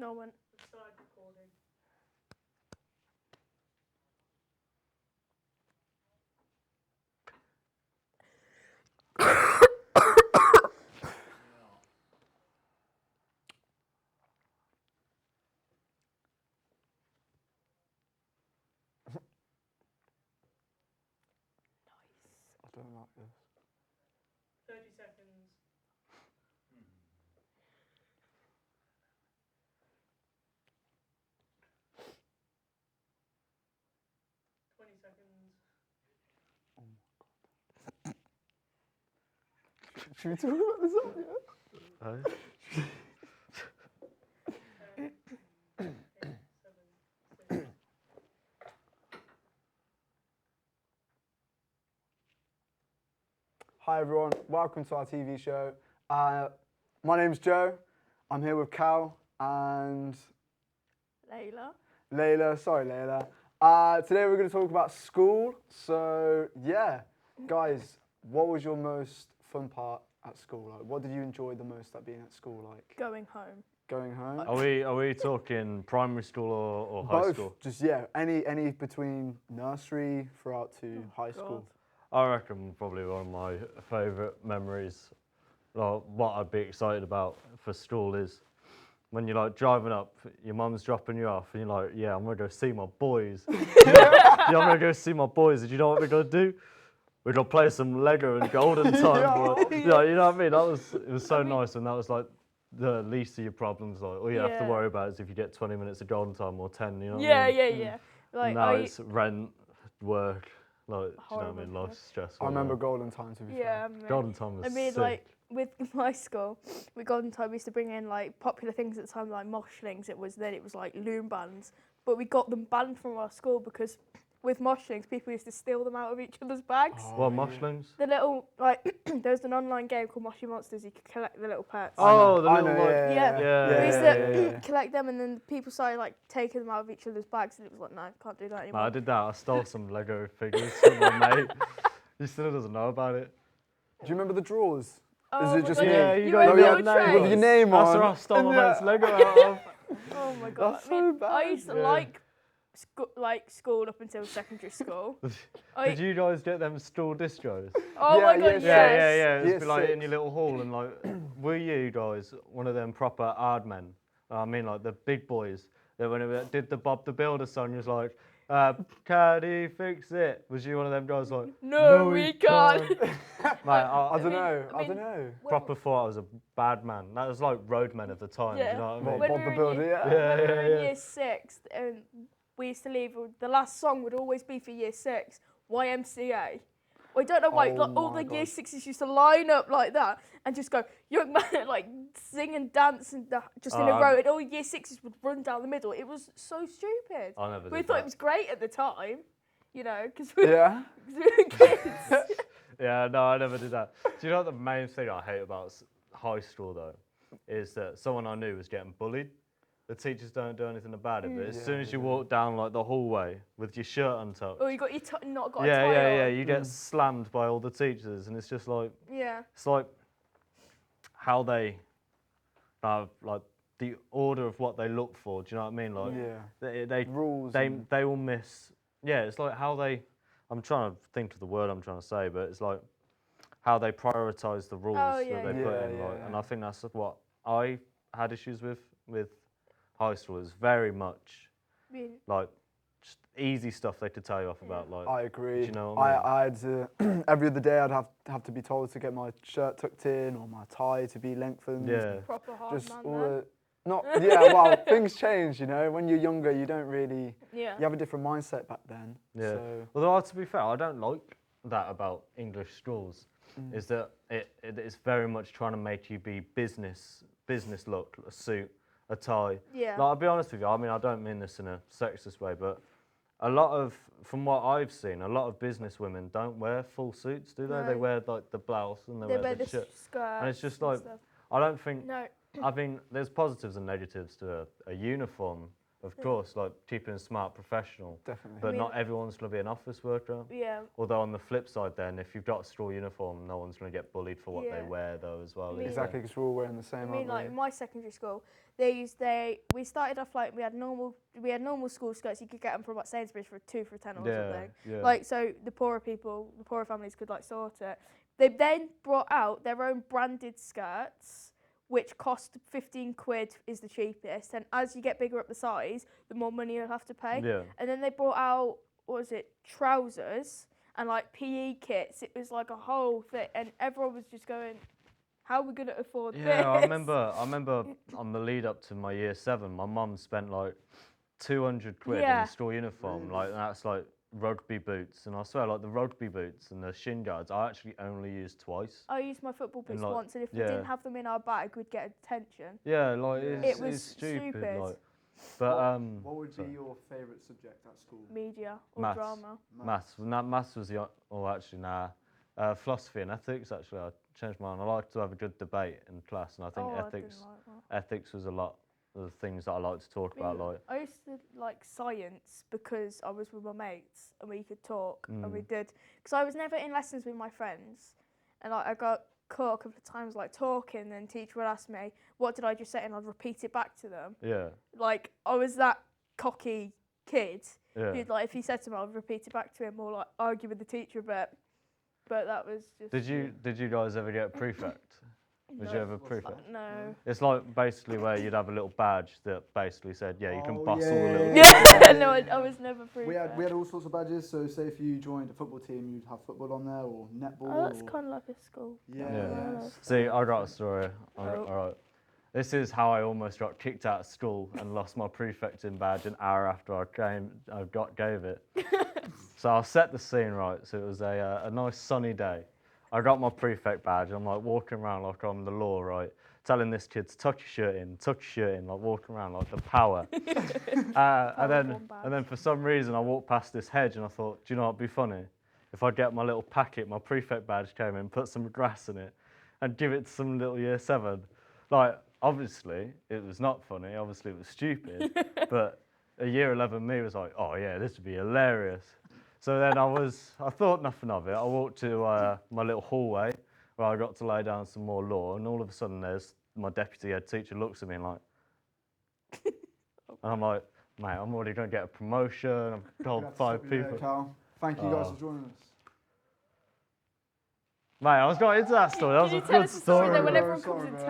No one. It started recording. I don't like this. 30 seconds. Seconds. Oh my god. Should we talk about this up yet? 10, 8, 7, 6. Hi everyone, welcome to our TV show. My name's Joe. I'm here with Cal and Layla. Layla. Sorry, Layla. Today we're going to talk about school. So yeah, guys, what was your most fun part at school? Like, what did you enjoy the most at being at school? Like Going home. going home. Are we talking primary school or high Both. school? Just yeah, any between nursery throughout to high school. I reckon probably one of my favourite memories, like what I'd be excited about for school is when you're like driving up, your mum's dropping you off, and you're like, yeah, I'm gonna go see my boys. Yeah, I'm gonna go see my boys. And you know what we're gonna do? We're gonna play some Lego and Golden Time. Boy. Yeah, you know what I mean? It was so nice, and that was like the least of your problems. Like all you have to worry about is if you get 20 minutes of Golden Time or 10. You know what I mean? Yeah. Like now it's rent, work. Like, do you know what I mean? Life's stressful. I remember Golden Time to be fair. Golden Time was sick. like with my school, with Golden Time we used to bring in like popular things at the time like moshlings. It was like loom bands, but we got them banned from our school because with moshlings people used to steal them out of each other's bags. What, moshlings? The little there was an online game called Moshi Monsters. You could collect the little pets. Oh, the I little know, like We used to yeah. collect them, and then people started like taking them out of each other's bags, and it was like, no, can't do that No, anymore. I did that. I stole some Lego figures from my mate. He still doesn't know about it. Do you remember the drawers? Oh Is it my just God, me? Yeah, you you were got in your your name. trays. With your name That's on. where I stole my Yeah. mate's Lego out of. Oh my God. That's I mean, so bad. I used to Yeah. like school up until secondary school. Did you guys get them store distros? Oh my Yeah, God, yes. Yeah. It'd Year be like in 6. your little hall and like, were you guys one of them proper hard men? I mean like the big boys that when it did the Bob the Builder song, you was like, can he fix it? Was you one of them guys like, No, we can't. Mate, I don't mean- know. I I mean- don't know. proper thought I was a bad man. That was like roadmen at the time. Do Yeah. you know what I What, mean? When Bob we the were in Builder? year- Yeah. When we were in Yeah. year 6, we used to leave. The last song would always be for year 6, YMCA. I don't know why. Oh Like, all my the year God. 6s used to line up like that and just go, young man, like sing and dance and just in a row. And all year 6s would run down the middle. It was so stupid. I never We did thought that. it was great at the time, you know, because we Yeah. were kids. Yeah, no, I never did that. Do you know what the main thing I hate about high school though, is that someone I knew was getting bullied. The teachers don't do anything about it, but as soon as you walk down like the hallway with your shirt untucked, Oh, you got your not got a yeah, tie on. you get slammed by all the teachers, and it's just like Yeah. it's like how they like the order of what they look for. Do you know what I mean? Like Yeah. they Rules. they will miss. Yeah, it's like how they. I'm trying to think of the word I'm trying to say, but it's like how they prioritise the rules Oh, yeah, that they yeah. put Yeah, in. Like, yeah. and I think that's what I had issues with high school. Is very much like just easy stuff they could tell you off about. Like I agree. do you know what I mean? I had to, every other day I'd have to be told to get my shirt tucked in or my tie to be lengthened. Yeah. Proper hard Just man all then. the, not yeah. Well, things change, you know. When you're younger, you don't really. Yeah. You have a different mindset back then. Yeah. So, Although to be fair, I don't like that about English schools. Is that it's very much trying to make you be business look, a suit, a tie. Yeah. Like, I'll be honest with you. I mean, I don't mean this in a sexist way, but a lot of, from what I've seen, a lot of business women don't wear full suits, do they? No. They wear like the blouse and They wear wear the the shirt. skirts. And it's just like, stuff. I don't think. No. I mean, there's positives and negatives to a uniform. of course, like keeping smart, professional. Definitely. But mean- not everyone's going to be an office worker. Yeah. Although on the flip side, then if you've got a school uniform, no one's going to get bullied for what Yeah. they wear, though, as well. I mean- is Exactly, there? because we're all wearing the same, I aren't mean, we? like in my secondary school, we started off like we had normal school skirts. You could get them from like Sainsbury's for a 2 for £10 or something. Yeah. Like so, the poorer people, the poorer families could like sort it. They then brought out their own branded skirts, which cost £15 is the cheapest. And as you get bigger up the size, the more money you'll have to pay. Yeah. And then they brought out what was it, trousers and like PE kits. It was like a whole thing, and everyone was just going, "How are we gonna afford this?" Yeah, I remember on the lead up to my year 7, my mum spent like 200 quid in Yeah. a school uniform, like and that's like rugby boots, and I swear like the rugby boots and the shin guards I actually only used twice. I used my football boots like, once, and if we yeah. didn't have them in our bag, we'd get attention. Yeah, like Yeah. it's, It was it's stupid, stupid. like. But What would sorry. be your favourite subject at school? Media or Maths. drama. Maths was the actually philosophy and ethics actually I changed mine. I like to have a good debate in class, and I think I ethics didn't like that. ethics was a lot of the things that I like to talk about, like. I used to like science because I was with my mates and we could talk and we did. Because I was never in lessons with my friends, and like I got caught a couple of times like talking, and then teacher would ask me, "What did I just say?" and I'd repeat it back to them. Yeah, Like I was that cocky kid yeah. who'd like if he said something, I'd repeat it back to him or like argue with the teacher a bit. But that was just. Did you guys ever get a prefect? Was you ever a prefect? No. It's like basically where you'd have a little badge that basically said, yeah, you can Oh, boss all the yeah. little. Yeah, no, I was never free. We had all sorts of badges. So say if you joined a football team, you'd have football on there or netball. Oh, that's or, kind of like a school. yeah. Yeah. yeah. See, I got a story. Oh. All right. This is how I almost got kicked out of school and lost my prefecting badge an hour after I gave it. So I'll set the scene right. So it was a nice sunny day. I got my prefect badge. I'm like walking around like I'm the law, right? Telling this kid to tuck your shirt in, like walking around like the power. And then for some reason I walked past this hedge and I thought, do you know what'd be funny? If I get my little packet, my prefect badge came in, put some grass in it, and give it to some little year 7. Like, obviously, it was not funny. Obviously, it was stupid. But a year 11 me was like, oh yeah, this would be hilarious. So then I thought nothing of it. I walked to my little hallway where I got to lay down some more law, and all of a sudden there's my deputy head teacher looks at me and like, and I'm like, mate, I'm already going to get a promotion. I've We'd told have to 5 stop you there, people. Cal. Thank you guys Oh. for joining us. Mate, I was going into that story. That was Can a you tell good us a story story. then when bro. everyone Sorry, comes in bro.